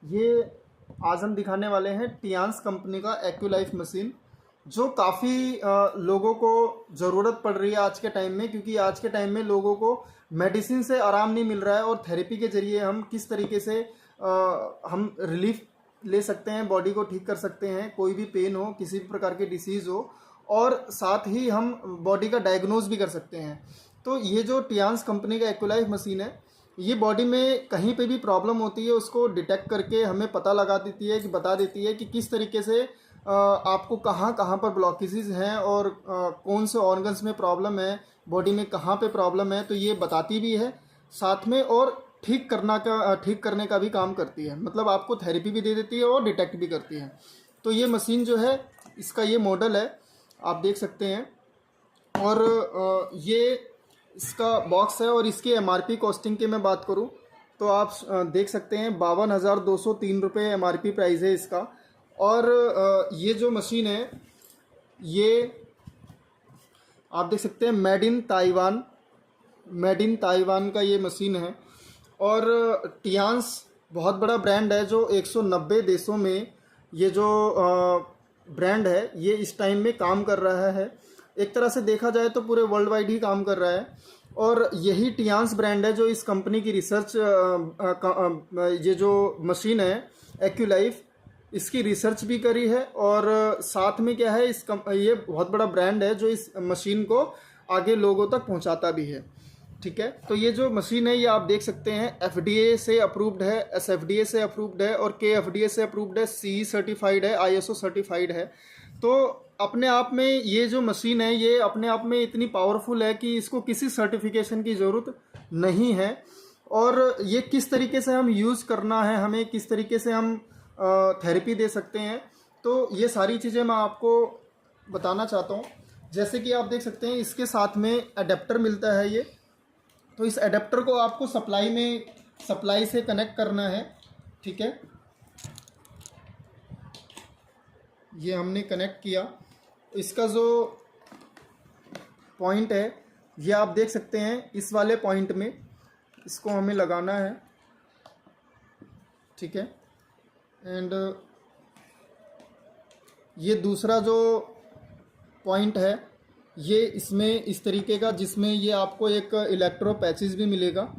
ये आज हम दिखाने वाले हैं टियान्स कंपनी का एक्यूलाइफ मशीन, जो काफ़ी लोगों को ज़रूरत पड़ रही है आज के टाइम में, क्योंकि आज के टाइम में लोगों को मेडिसिन से आराम नहीं मिल रहा है और थेरेपी के ज़रिए हम किस तरीके से हम रिलीफ ले सकते हैं, बॉडी को ठीक कर सकते हैं, कोई भी पेन हो, किसी भी प्रकार की डिसीज़ हो, और साथ ही हम बॉडी का डायग्नोज भी कर सकते हैं। तो ये जो टियान्स कंपनी का एक्यूलाइफ मशीन है, ये बॉडी में कहीं पे भी प्रॉब्लम होती है उसको डिटेक्ट करके हमें पता लगा देती है, कि बता देती है कि किस तरीके से आपको कहाँ कहाँ पर ब्लॉकेजेस हैं और कौन से ऑर्गन्स में प्रॉब्लम है, बॉडी में कहाँ पे प्रॉब्लम है, तो ये बताती भी है साथ में, और ठीक करने का भी काम करती है। मतलब आपको थेरेपी भी दे देती है और डिटेक्ट भी करती है। तो ये मशीन जो है, इसका ये मॉडल है, आप देख सकते हैं। और ये इसका बॉक्स है, और इसकी एमआरपी कॉस्टिंग की मैं बात करूं तो आप देख सकते हैं 52,203 रुपये एमआरपी प्राइस है इसका। और ये जो मशीन है, ये आप देख सकते हैं मेड इन ताइवान का ये मशीन है। और टियान्स बहुत बड़ा ब्रांड है, जो 190 देशों में ये जो ब्रांड है ये इस टाइम में काम कर रहा है। एक तरह से देखा जाए तो पूरे वर्ल्ड वाइड ही काम कर रहा है। और यही टियान्स ब्रांड है जो इस कंपनी की रिसर्च, ये जो मशीन है एक्यूलाइफ, इसकी रिसर्च भी करी है। और साथ में क्या है, ये बहुत बड़ा ब्रांड है जो इस मशीन को आगे लोगों तक पहुंचाता भी है। ठीक है, तो ये जो मशीन है ये आप देख सकते हैं एफडीए से अप्रूव्ड है, एसएफडीए से अप्रूव्ड है, और केएफडीए से अप्रूव्ड है, सीई सर्टिफाइड है, आईएसओ सर्टिफाइड है। तो अपने आप में ये जो मशीन है ये अपने आप में इतनी पावरफुल है कि इसको किसी सर्टिफिकेशन की ज़रूरत नहीं है। और ये किस तरीके से हम यूज़ करना है, हमें किस तरीके से हम थेरेपी दे सकते हैं, तो ये सारी चीज़ें मैं आपको बताना चाहता हूँ। जैसे कि आप देख सकते हैं इसके साथ में अडेप्टर मिलता है ये। तो इस अडेप्टर को आपको सप्लाई से कनेक्ट करना है। ठीक है, ये हमने कनेक्ट किया। इसका जो पॉइंट है ये आप देख सकते हैं, इस वाले पॉइंट में इसको हमें लगाना है। ठीक है, एंड ये दूसरा जो पॉइंट है ये इसमें इस तरीके का, जिसमें ये आपको एक इलेक्ट्रो पैचेस भी मिलेगा,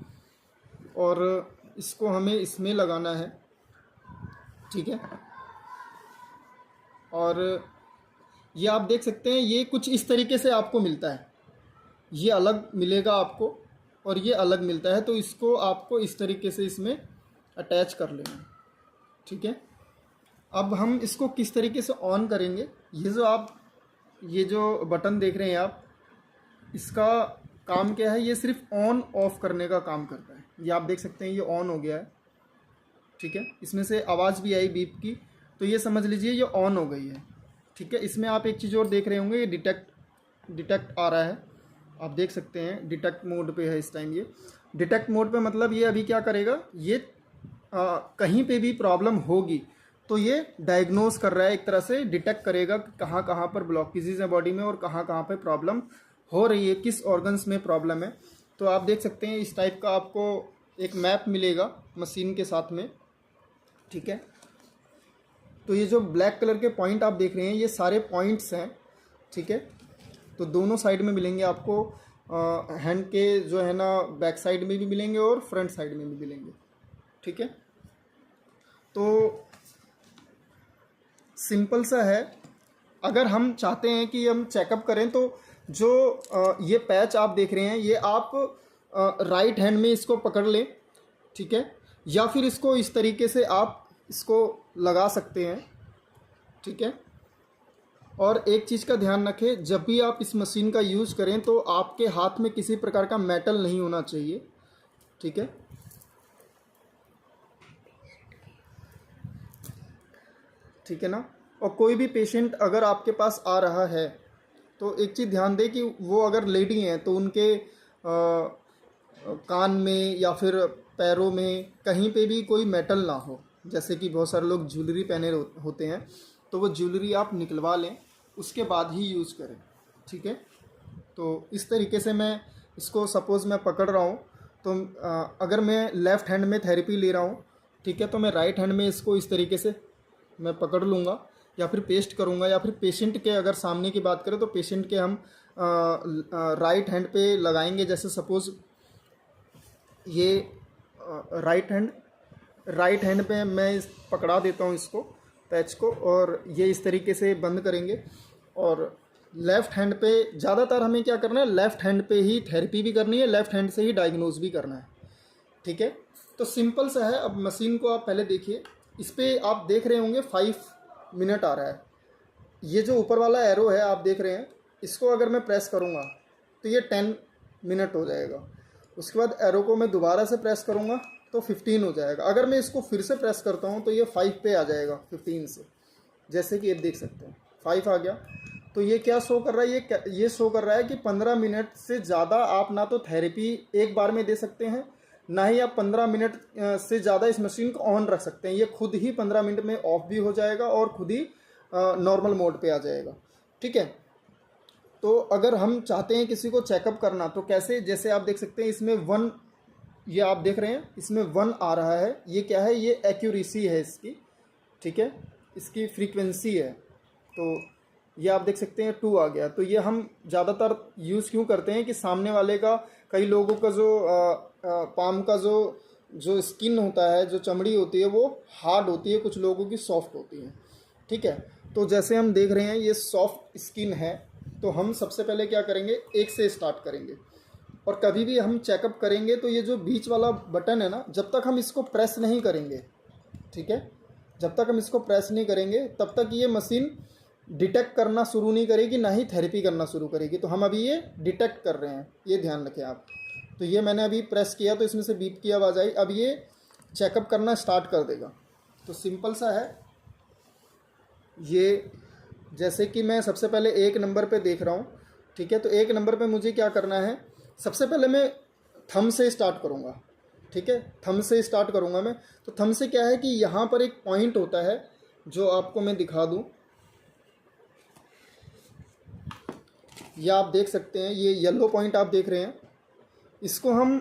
और इसको हमें इसमें लगाना है। ठीक है, और ये आप देख सकते हैं ये कुछ इस तरीके से आपको मिलता है, ये अलग मिलेगा आपको और ये अलग मिलता है। तो इसको आपको इस तरीके से इसमें अटैच कर लेना है। ठीक है, अब हम इसको किस तरीके से ऑन करेंगे, ये जो बटन देख रहे हैं आप, इसका काम क्या है, ये सिर्फ ऑन ऑफ करने का काम करता है। ये आप देख सकते हैं ये ऑन हो गया है। ठीक है, इसमें से आवाज़ भी आई बीप की, तो ये समझ लीजिए ये ऑन हो गई है। ठीक है, इसमें आप एक चीज़ और देख रहे होंगे, ये डिटेक्ट आ रहा है, आप देख सकते हैं डिटेक्ट मोड पे है इस टाइम। ये डिटेक्ट मोड पे मतलब ये अभी क्या करेगा, ये कहीं पे भी प्रॉब्लम होगी तो ये डायग्नोज कर रहा है, एक तरह से डिटेक्ट करेगा कि कहाँ कहाँ पर ब्लॉकेजेस हैं बॉडी में और कहाँ कहाँ पे प्रॉब्लम हो रही है, किस ऑर्गन्स में प्रॉब्लम है। तो आप देख सकते हैं इस टाइप का आपको एक मैप मिलेगा मशीन के साथ में। ठीक है, तो ये जो ब्लैक कलर के पॉइंट आप देख रहे हैं ये सारे पॉइंट्स हैं। ठीक है, तो दोनों साइड में मिलेंगे आपको, हैंड के जो है ना बैक साइड में भी मिलेंगे और फ्रंट साइड में भी मिलेंगे। ठीक है, तो सिंपल सा है। अगर हम चाहते हैं कि हम चेकअप करें तो जो ये पैच आप देख रहे हैं ये आप राइट हैंड में इसको पकड़ लें। ठीक है, या फिर इसको इस तरीके से आप इसको लगा सकते हैं। ठीक है, और एक चीज़ का ध्यान रखें, जब भी आप इस मशीन का यूज़ करें तो आपके हाथ में किसी प्रकार का मेटल नहीं होना चाहिए। ठीक है, ठीक है ना। और कोई भी पेशेंट अगर आपके पास आ रहा है तो एक चीज़ ध्यान दें कि वो अगर लेडी हैं तो उनके कान में या फिर पैरों में कहीं पे भी कोई मेटल ना हो। जैसे कि बहुत सारे लोग ज्वेलरी पहने होते हैं, तो वो ज्वेलरी आप निकलवा लें, उसके बाद ही यूज़ करें। ठीक है, तो इस तरीके से मैं इसको सपोज़ मैं पकड़ रहा हूँ, तो अगर मैं लेफ़्ट हैंड में थेरेपी ले रहा हूँ ठीक है। तो मैं राइट हैंड में इसको इस तरीके से मैं पकड़ लूँगा या फिर पेस्ट करूँगा, या फिर पेशेंट के अगर सामने की बात करें तो पेशेंट के हम राइट हैंड पे लगाएंगे। जैसे सपोज़ ये राइट हैंड पे मैं पकड़ा देता हूँ इसको, पैच को, और ये इस तरीके से बंद करेंगे। और लेफ़्ट हैंड पे ज़्यादातर हमें क्या करना है, लेफ़्ट हैंड पे ही थेरेपी भी करनी है, लेफ़्ट हैंड से ही डायग्नोज भी करना है। ठीक है। तो सिंपल सा है। अब मशीन को आप पहले देखिए, इस पर आप देख रहे होंगे 5 मिनट आ रहा है। ये जो ऊपर वाला एरो है आप देख रहे हैं, इसको अगर मैं प्रेस करूँगा तो ये 10 मिनट हो जाएगा। उसके बाद एरो को मैं दोबारा से प्रेस करूँगा तो 15 हो जाएगा। अगर मैं इसको फिर से प्रेस करता हूँ तो ये 5 पे आ जाएगा 15 से। जैसे कि ये देख सकते हैं 5 आ गया। तो ये क्या शो कर रहा है, ये शो कर रहा है कि 15 मिनट से ज़्यादा आप ना तो थेरेपी एक बार में दे सकते हैं, ना ही आप 15 मिनट से ज़्यादा इस मशीन को ऑन रख सकते हैं। ये खुद ही 15 मिनट में ऑफ भी हो जाएगा और खुद ही नॉर्मल मोड पे आ जाएगा। ठीक है। तो अगर हम चाहते हैं किसी को चेकअप करना तो कैसे, जैसे आप देख सकते हैं इसमें 1, ये आप देख रहे हैं इसमें 1 आ रहा है। ये क्या है, ये एक्यूरेसी है इसकी। ठीक है, इसकी फ्रीक्वेंसी है। तो ये आप देख सकते हैं 2 आ गया। तो ये हम ज़्यादातर यूज़ क्यों करते हैं कि सामने वाले का, कई लोगों का जो पाम का जो स्किन होता है, जो चमड़ी होती है वो हार्ड होती है, कुछ लोगों की सॉफ्ट होती है। ठीक है। तो जैसे हम देख रहे हैं ये सॉफ्ट स्किन है, तो हम सबसे पहले क्या करेंगे, 1 से स्टार्ट करेंगे। और कभी भी हम चेकअप करेंगे तो ये जो बीच वाला बटन है ना, जब तक हम इसको प्रेस नहीं करेंगे, ठीक है, जब तक हम इसको प्रेस नहीं करेंगे तब तक ये मशीन डिटेक्ट करना शुरू नहीं करेगी, ना ही थेरेपी करना शुरू करेगी। तो हम अभी ये डिटेक्ट कर रहे हैं, ये ध्यान रखें आप। तो ये मैंने अभी प्रेस किया तो इसमें से बीप की आवाज़ आई। अब ये चेकअप करना स्टार्ट कर देगा। तो सिंपल सा है ये। जैसे कि मैं सबसे पहले 1 नंबर पे देख रहा हूँ। ठीक है। तो 1 नंबर पे मुझे क्या करना है, सबसे पहले मैं थंब से स्टार्ट करूँगा। ठीक है, थंब से स्टार्ट करूँगा मैं। तो थंब से क्या है कि यहाँ पर एक पॉइंट होता है जो आपको मैं दिखा दूँ। यह आप देख सकते हैं, ये येलो पॉइंट आप देख रहे हैं, इसको हम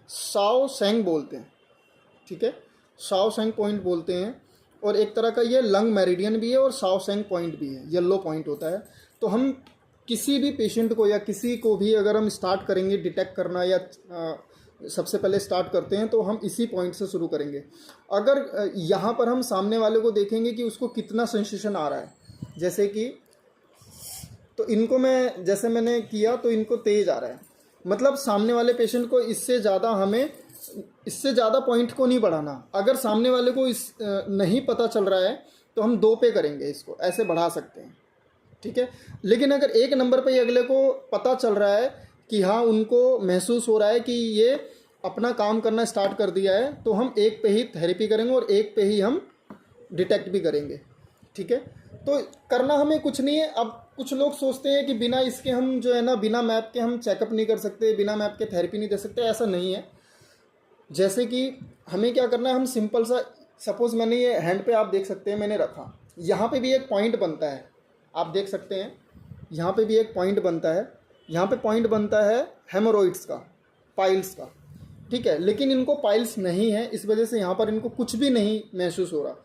शाओ शेंग बोलते हैं। ठीक है, शाओ शेंग पॉइंट बोलते हैं। और एक तरह का ये लंग मेरिडियन भी है और शाओ शेंग पॉइंट भी है, येलो पॉइंट होता है। तो हम किसी भी पेशेंट को या किसी को भी अगर हम स्टार्ट करेंगे डिटेक्ट करना, या सबसे पहले स्टार्ट करते हैं तो हम इसी पॉइंट से शुरू करेंगे। अगर यहाँ पर हम सामने वाले को देखेंगे कि उसको कितना सेंसेशन आ रहा है, जैसे कि, तो इनको मैं, जैसे मैंने किया तो इनको तेज़ आ रहा है, मतलब सामने वाले पेशेंट को इससे ज़्यादा पॉइंट को नहीं बढ़ाना। अगर सामने वाले को नहीं पता चल रहा है तो हम 2 पे करेंगे, इसको ऐसे बढ़ा सकते हैं। ठीक है। लेकिन अगर 1 नंबर पे अगले को पता चल रहा है कि हाँ, उनको महसूस हो रहा है कि ये अपना काम करना स्टार्ट कर दिया है, तो हम 1 पे ही थेरेपी करेंगे और 1 पे ही हम डिटेक्ट भी करेंगे। ठीक है। तो करना हमें कुछ नहीं है। अब कुछ लोग सोचते हैं कि बिना इसके हम जो है ना, बिना मैप के हम चेकअप नहीं कर सकते, बिना मैप के थेरेपी नहीं दे सकते। ऐसा नहीं है। जैसे कि हमें क्या करना है, हम सिंपल सा, सपोज़ मैंने ये हैंड पे आप देख सकते हैं मैंने रखा, यहाँ पे भी एक पॉइंट बनता है, आप देख सकते हैं यहाँ पे भी एक पॉइंट बनता है। यहाँ पे पॉइंट बनता है हेमोरॉइड्स का, पाइल्स का। ठीक है। लेकिन इनको पाइल्स नहीं है, इस वजह से यहाँ पर इनको कुछ भी नहीं महसूस हो रहा।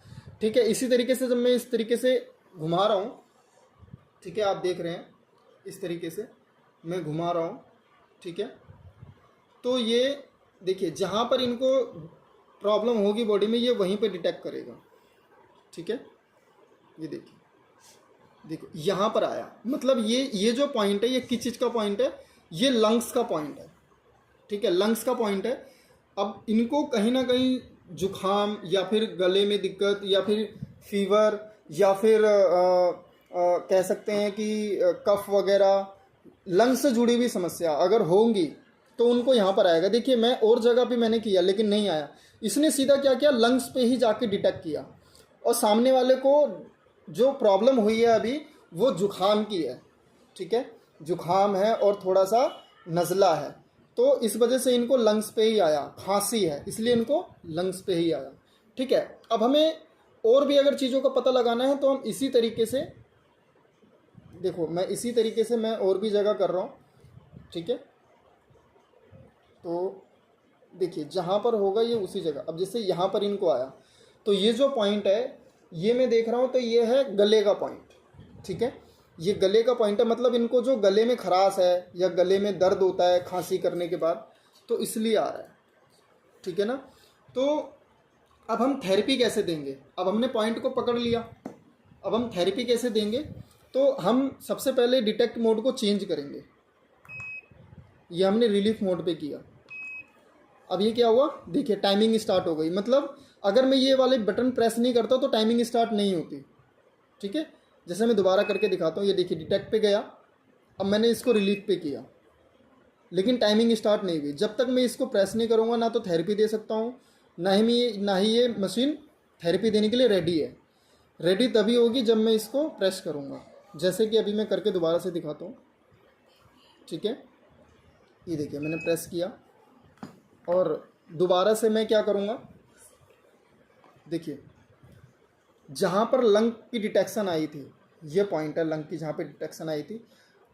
ठीक है। इसी तरीके से जब मैं इस तरीके से घुमा रहा हूँ, ठीक है, आप देख रहे हैं इस तरीके से मैं घुमा रहा हूँ। ठीक है। तो ये देखिए, जहाँ पर इनको प्रॉब्लम होगी बॉडी में, ये वहीं पे डिटेक्ट करेगा। ठीक है। ये देखिए, देखो यहाँ पर आया, मतलब ये जो पॉइंट है, ये किस चीज़ का पॉइंट है, ये लंग्स का पॉइंट है। ठीक है, लंग्स का पॉइंट है। अब इनको कहीं ना कहीं जुखाम या फिर गले में दिक्कत या फिर फीवर या फिर कह सकते हैं कि कफ वगैरह, लंग्स से जुड़ी हुई समस्या अगर होंगी तो उनको यहाँ पर आएगा। देखिए, मैं और जगह पे मैंने किया लेकिन नहीं आया। इसने सीधा क्या किया, लंग्स पे ही जाके डिटेक्ट किया। और सामने वाले को जो प्रॉब्लम हुई है अभी, वो जुखाम की है। ठीक है, जुखाम है और थोड़ा सा नज़ला है, तो इस वजह से इनको लंग्स पे ही आया। खांसी है इसलिए इनको लंग्स पे ही आया। ठीक है। अब हमें और भी अगर चीज़ों का पता लगाना है तो हम इसी तरीके से, देखो मैं इसी तरीके से मैं और भी जगह कर रहा हूँ। ठीक है। तो देखिए जहाँ पर होगा ये उसी जगह। अब जैसे यहाँ पर इनको आया तो ये जो पॉइंट है ये मैं देख रहा हूँ तो ये है गले का पॉइंट, ठीक है, ये गले का पॉइंट है। मतलब इनको जो गले में खराश है या गले में दर्द होता है खांसी करने के बाद, तो इसलिए आ रहा है, ठीक है ना। तो अब हम थेरेपी कैसे देंगे? अब हमने पॉइंट को पकड़ लिया, अब हम थेरेपी कैसे देंगे? तो हम सबसे पहले डिटेक्ट मोड को चेंज करेंगे। ये हमने रिलीफ मोड पे किया। अब ये क्या हुआ, देखिए टाइमिंग स्टार्ट हो गई। मतलब अगर मैं ये वाले बटन प्रेस नहीं करता तो टाइमिंग स्टार्ट नहीं होती, ठीक है। जैसे मैं दोबारा करके दिखाता हूँ, ये देखिए डिटेक्ट पे गया, अब मैंने इसको रिलीफ पे किया, लेकिन टाइमिंग स्टार्ट नहीं हुई। जब तक मैं इसको प्रेस नहीं करूँगा ना तो थेरेपी दे सकता हूँ, ना ही ये मशीन थेरेपी देने के लिए रेडी है। रेडी तभी होगी जब मैं इसको प्रेस करूँगा। जैसे कि अभी मैं करके दोबारा से दिखाता हूँ, ठीक है। ये देखिए मैंने प्रेस किया और दोबारा से मैं क्या करूँगा, देखिए जहाँ पर लंग की डिटेक्शन आई थी, ये पॉइंट है लंग की जहाँ पे डिटेक्शन आई थी।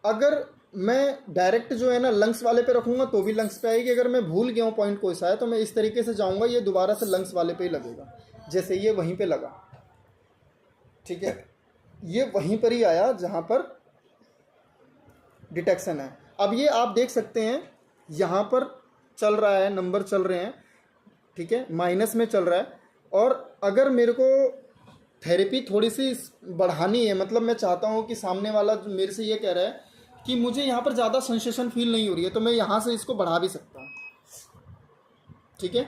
अगर मैं डायरेक्ट जो है ना लंग्स वाले पे रखूँगा तो भी लंग्स पे आएगी। अगर मैं भूल गया हूँ पॉइंट कोई सा है तो मैं इस तरीके से जाऊँगा, ये दोबारा से लंग्स वाले पे ही लगेगा। जैसे ये वहीं पे लगा, ठीक है, ये वहीं पर ही आया जहाँ पर डिटेक्शन है। अब ये आप देख सकते हैं यहाँ पर चल रहा है, नंबर चल रहे हैं, ठीक है, माइनस में चल रहा है। और अगर मेरे को थेरेपी थोड़ी सी बढ़ानी है, मतलब मैं चाहता हूँ कि सामने वाला मेरे से ये कह रहा है कि मुझे यहाँ पर ज़्यादा सेंसेशन फील नहीं हो रही है, तो मैं यहाँ से इसको बढ़ा भी सकता हूँ, ठीक है।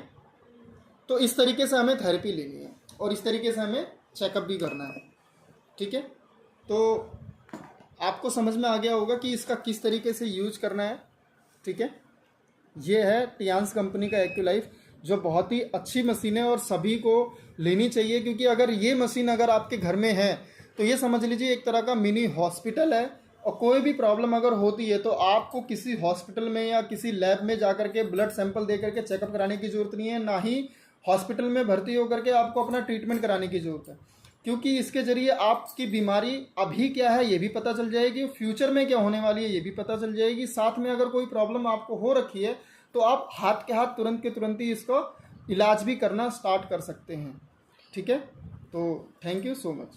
तो इस तरीके से हमें थेरेपी लेनी है और इस तरीके से हमें चेकअप भी करना है, ठीक है। तो आपको समझ में आ गया होगा कि इसका किस तरीके से यूज करना है, ठीक है। ये है टियांस कंपनी का एक्यूलाइफ, जो बहुत ही अच्छी मशीन है और सभी को लेनी चाहिए। क्योंकि अगर ये मशीन अगर आपके घर में है तो ये समझ लीजिए एक तरह का मिनी हॉस्पिटल है। और कोई भी प्रॉब्लम अगर होती है तो आपको किसी हॉस्पिटल में या किसी लैब में जा करके ब्लड सैंपल दे करके चेकअप कराने की ज़रूरत नहीं है, ना ही हॉस्पिटल में भर्ती होकर के आपको अपना ट्रीटमेंट कराने की ज़रूरत है। क्योंकि इसके ज़रिए आपकी बीमारी अभी क्या है ये भी पता चल जाएगी, फ्यूचर में क्या होने वाली है ये भी पता चल जाएगी। साथ में अगर कोई प्रॉब्लम आपको हो रखी है तो आप हाथ के हाथ तुरंत के तुरंत ही इसको इलाज भी करना स्टार्ट कर सकते हैं, ठीक है। तो थैंक यू सो मच।